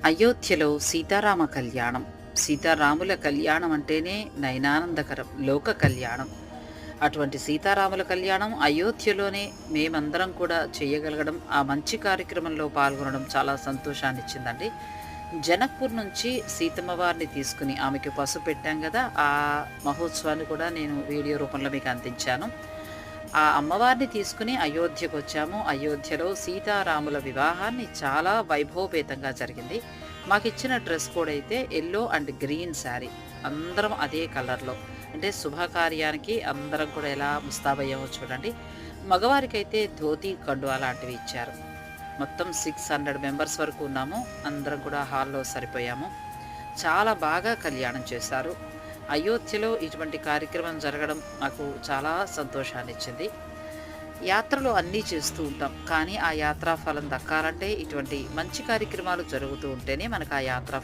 అయోధ్యలో సీతారామ కళ్యాణం. సీతారాముల కళ్యాణం అంటేనే నయనానందకరం, లోక కళ్యాణం. అటువంటి సీతారాముల కళ్యాణం అయోధ్యలోనే మేమందరం కూడా చేయగలగడం, ఆ మంచి కార్యక్రమంలో పాల్గొనడం చాలా సంతోషాన్నిచ్చిందండి. జనక్పూర్ నుంచి సీతమ్మ వారిని తీసుకుని ఆమెకి పసుపు పెట్టాం గదా! ఆ మహోత్సవాన్ని కూడా నేను వీడియో రూపంలో మీకు అందించాను. ఆ అమ్మవారిని తీసుకుని అయోధ్యకొచ్చాము. అయోధ్యలో సీతారాముల వివాహాన్ని చాలా వైభవపేతంగా జరిగింది. మాకిచ్చిన డ్రెస్ కోడ్ అయితే యెల్లో అండ్ గ్రీన్ శారీ. అందరం అదే కలర్‌లో. అంటే శుభకార్యానికి అందరం కూడా ఎలా ముస్తాబయ్యామో చూడండి. మగవారికైతే ధోతి, కండువా లాంటివి ఇచ్చారు. మొత్తం 600 మెంబర్స్ వరకు ఉన్నాము. అందరం కూడా హాల్‌లో సరిపోయాము. చాలా బాగా కళ్యాణం చేశారు. అయోధ్యలో ఇటువంటి కార్యక్రమం జరగడం నాకు చాలా సంతోషాన్నిచ్చింది. యాత్రలో అన్నీ చేస్తూ ఉంటాం. కానీ ఆ యాత్రా ఫలం దక్కాలంటే ఇటువంటి మంచి కార్యక్రమాలు జరుగుతూ ఉంటేనే మనకు ఆ యాత్రా